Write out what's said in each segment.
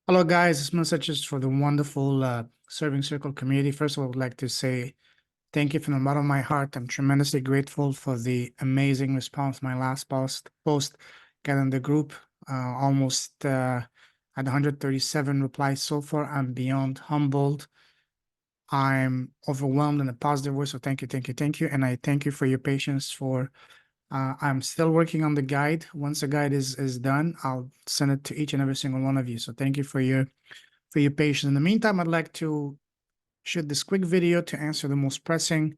Hello, guys. This message is for the wonderful Serving Circle community. First of all, I would like to say thank you from the bottom of my heart. I'm tremendously grateful for the amazing response. My last post got in the group, almost at 137 replies so far. I'm beyond humbled. I'm overwhelmed in a positive way. So thank you, thank you, thank you. And I thank you for your patience for I'm still working on the guide. Once the guide is done, I'll send it to each and every single one of you. So thank you for your patience. In the meantime, I'd like to shoot this quick video to answer the most pressing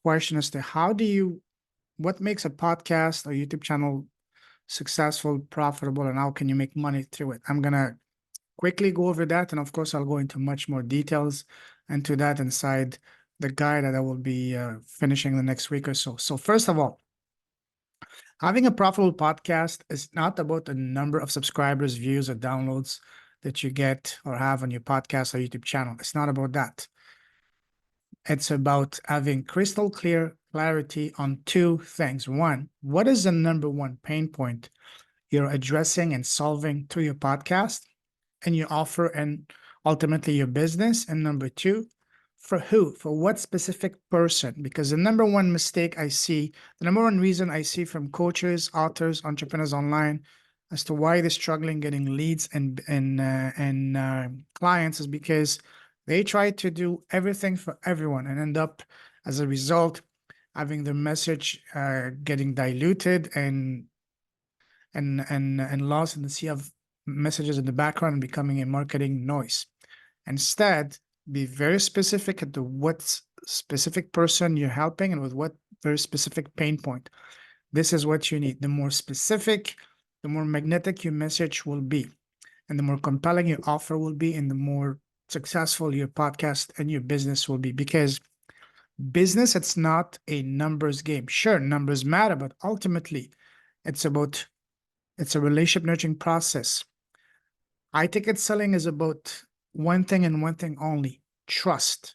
question as to what makes a podcast or YouTube channel successful, profitable, and how can you make money through it? I'm gonna quickly go over that, and of course, I'll go into much more details into that inside the guide that I will be finishing the next week or so. So first of all, having a profitable podcast is not about the number of subscribers, views, or downloads that you get or have on your podcast or YouTube channel. It's not about that. It's about having crystal clear clarity on two things. One, what is the number one pain point you're addressing and solving through your podcast and your offer and ultimately your business? And number two, for who? For what specific person? Because the number one mistake I see, the number one reason I see from coaches, authors, entrepreneurs online as to why they're struggling getting leads and clients is because they try to do everything for everyone and end up, as a result, having their message getting diluted and lost in the sea of messages in the background and becoming a marketing noise. Instead, be very specific at what specific person you're helping and with what very specific pain point. This is what you need. The more specific, the more magnetic your message will be, and the more compelling your offer will be, and the more successful your podcast and your business will be. Because business, it's not a numbers game. Sure, numbers matter, but ultimately, it's a relationship nurturing process. High ticket selling is about one thing and one thing only: trust.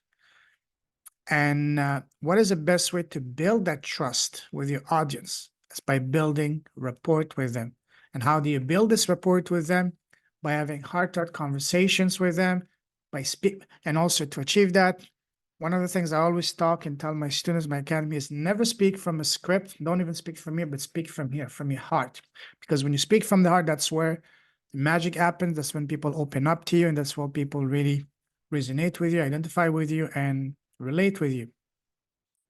And what is the best way to build that trust with your audience? It's by building rapport with them. And how do you build this rapport with them? By having heart-to-heart conversations with them, and also to achieve that, one of the things I always talk and tell my students, my academy, is never speak from a script. Don't even speak from here, but speak from here, from your heart. Because when you speak from the heart, that's where the magic happens. That's when people open up to you, and that's where people really resonate with you, identify with you, and relate with you.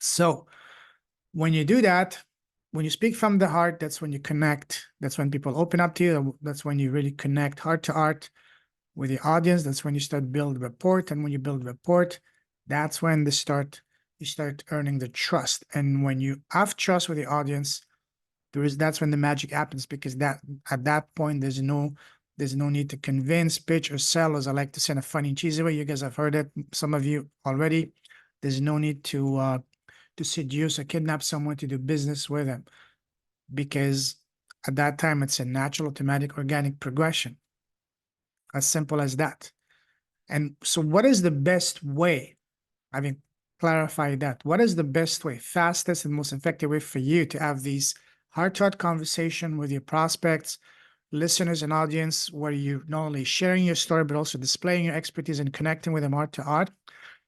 So when you do that, when you speak from the heart, that's when you connect. That's when people open up to you. That's when you really connect heart to heart with the audience. That's when you start build rapport. And when you build rapport, that's when you start earning the trust. And when you have trust with the audience, that's when the magic happens, because at that point there's no need to convince, pitch, or sell, as I like to say in a funny, cheesy way. You guys have heard it, some of you already. There's no need to seduce or kidnap someone to do business with them, because at that time it's a natural, automatic, organic progression. As simple as that. And so what is the best way, having clarified that, what is the best way, fastest and most effective way for you to have these heart-to-heart conversation with your prospects, listeners, and audience, where you not only sharing your story, but also displaying your expertise and connecting with them heart to heart,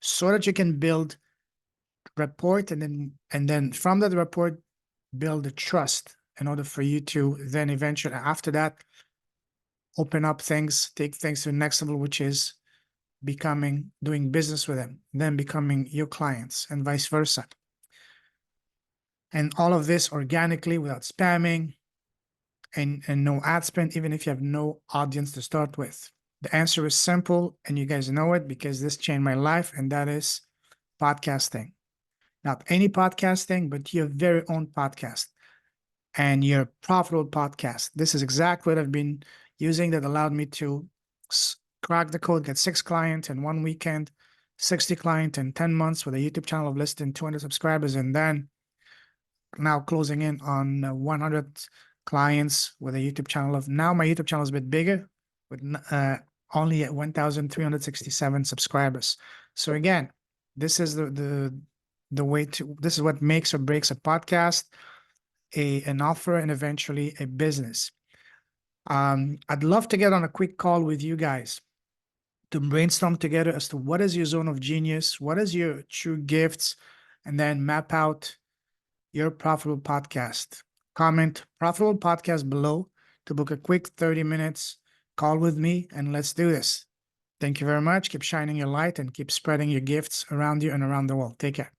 so that you can build rapport, and then from that rapport, build the trust in order for you to then eventually, after that, open up things, take things to the next level, which is doing business with them, then becoming your clients, and vice versa. And all of this organically, without spamming and no ad spend, even if you have no audience to start with. The answer is simple, and you guys know it because this changed my life, and that is podcasting. Not any podcasting, but your very own podcast and your profitable podcast. This is exactly what I've been using that allowed me to crack the code, get 6 clients in 1 weekend, 60 clients in 10 months with a YouTube channel of less than 200 subscribers, and then now closing in on 100 clients with a YouTube channel of, now my YouTube channel is a bit bigger, with only at 1,367 subscribers. So again, this is the way to, this is what makes or breaks a podcast, an offer, and eventually a business. I'd love to get on a quick call with you guys. to brainstorm together as to what is your zone of genius, what is your true gifts, and then map out your profitable podcast. Comment profitable podcast below to book a quick 30 minutes call with me, and let's do this. Thank you very much. Keep shining your light and keep spreading your gifts around you and around the world. Take care.